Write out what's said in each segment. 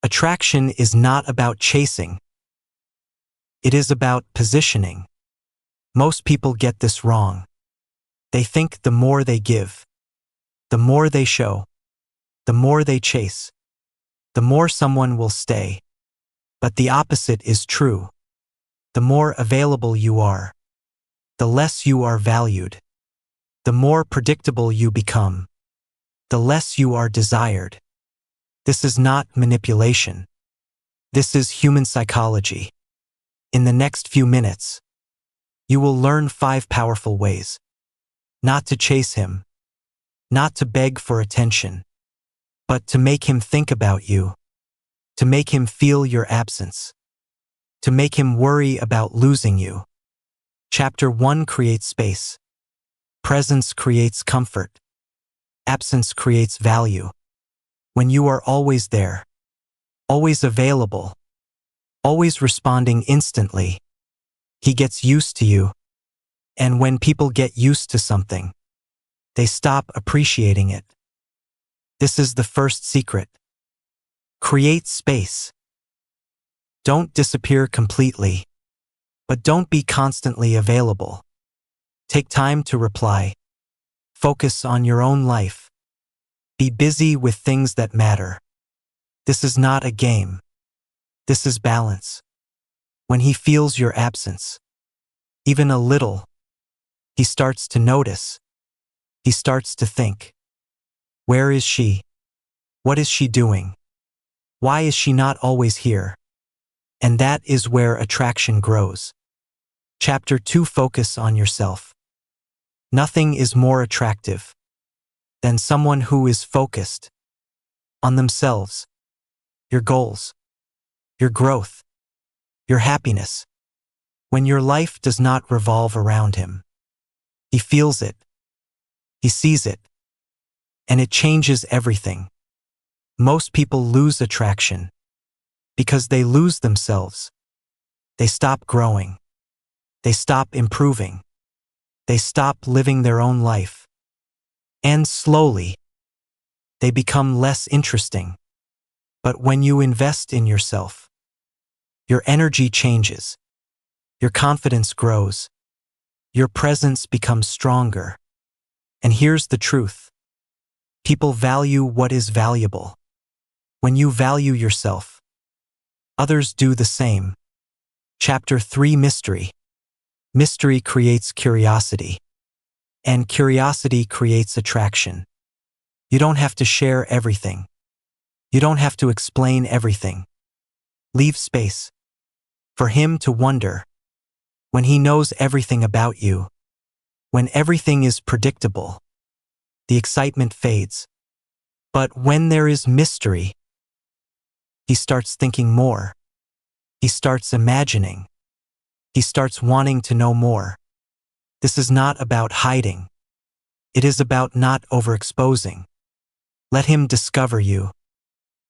Attraction is not about chasing. It is about positioning. Most people get this wrong. They think the more they give, the more they show, the more they chase, the more someone will stay. But the opposite is true. The more available you are, the less you are valued. The more predictable you become, the less you are desired. This is not manipulation. This is human psychology. In the next few minutes, you will learn 5 powerful ways not to chase him, not to beg for attention, but to make him think about you, to make him feel your absence, to make him worry about losing you. Chapter 1 creates space. Presence creates comfort. Absence creates value. When you are always there, always available, always responding instantly, he gets used to you. And when people get used to something, they stop appreciating it. This is the first secret. Create space. Don't disappear completely, but don't be constantly available. Take time to reply. Focus on your own life. Be busy with things that matter. This is not a game. This is balance. When he feels your absence, even a little, he starts to notice. He starts to think. Where is she? What is she doing? Why is she not always here? And that is where attraction grows. Chapter 2 Focus on yourself. Nothing is more attractive than someone who is focused on themselves, your goals, your growth, your happiness. When your life does not revolve around him, he feels it, he sees it, and it changes everything. Most people lose attraction because they lose themselves. They stop growing. They stop improving. They stop living their own life. And slowly, they become less interesting. But when you invest in yourself, your energy changes. Your confidence grows. Your presence becomes stronger. And here's the truth. People value what is valuable. When you value yourself, others do the same. Chapter 3 Mystery. Mystery creates curiosity. And curiosity creates attraction. You don't have to share everything. You don't have to explain everything. Leave space for him to wonder. When he knows everything about you, when everything is predictable, the excitement fades. But when there is mystery, he starts thinking more. He starts imagining. He starts wanting to know more. This is not about hiding. It is about not overexposing. Let him discover you.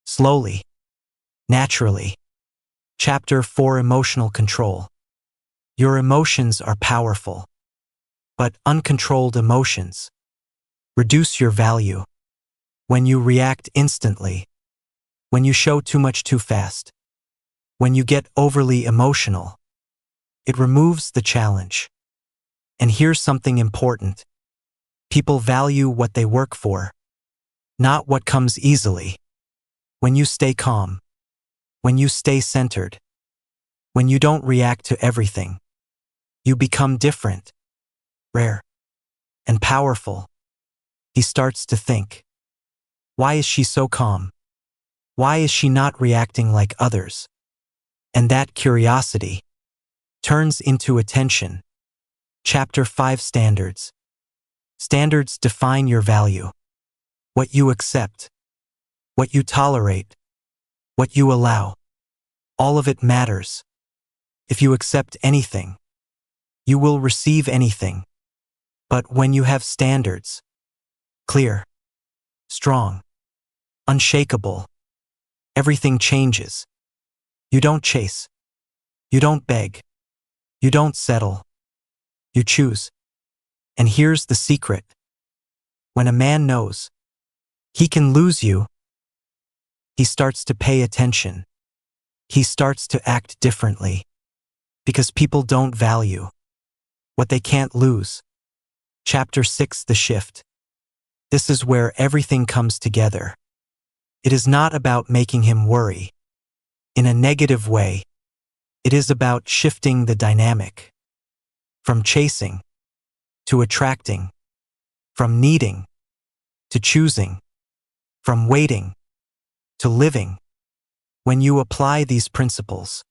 Slowly. Naturally. Chapter 4 Emotional Control. Your emotions are powerful. But uncontrolled emotions reduce your value. When you react instantly, when you show too much too fast, when you get overly emotional, it removes the challenge. And here's something important. People value what they work for, not what comes easily. When you stay calm, when you stay centered, when you don't react to everything, you become different, rare, and powerful. He starts to think, why is she so calm? Why is she not reacting like others? And that curiosity turns into attention. Chapter 5 Standards. Standards define your value. What you accept, what you tolerate, what you allow. All of it matters. If you accept anything, you will receive anything. But when you have standards, clear, strong, unshakable, everything changes. You don't chase. You don't beg. You don't settle. You choose. And here's the secret. When a man knows he can lose you, He starts to pay attention. He starts to act differently. Because people don't value what they can't lose. Chapter 6: The Shift. This is where everything comes together. It is not about making him worry in a negative way. It is about shifting the dynamic. From chasing to attracting. From needing to choosing. From waiting to living. When you apply these principles,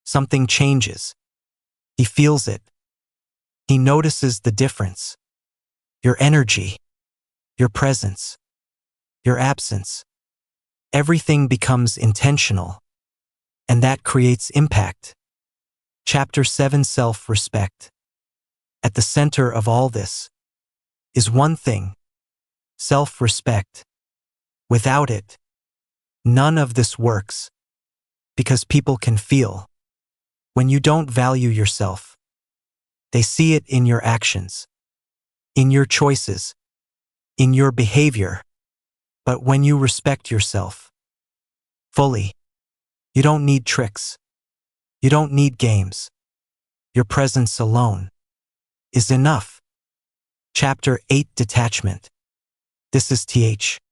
something changes. He feels it. He notices the difference. Your energy, your presence, your absence. Everything becomes intentional, and that creates impact. Chapter 7: Self-Respect. At the center of all this is one thing: self-respect. Without it, none of this works, because people can feel when you don't value yourself. They see it in your actions, in your choices, in your behavior. But when you respect yourself fully, you don't need tricks. You don't need games. Your presence alone is enough. Chapter 8: Detachment. This is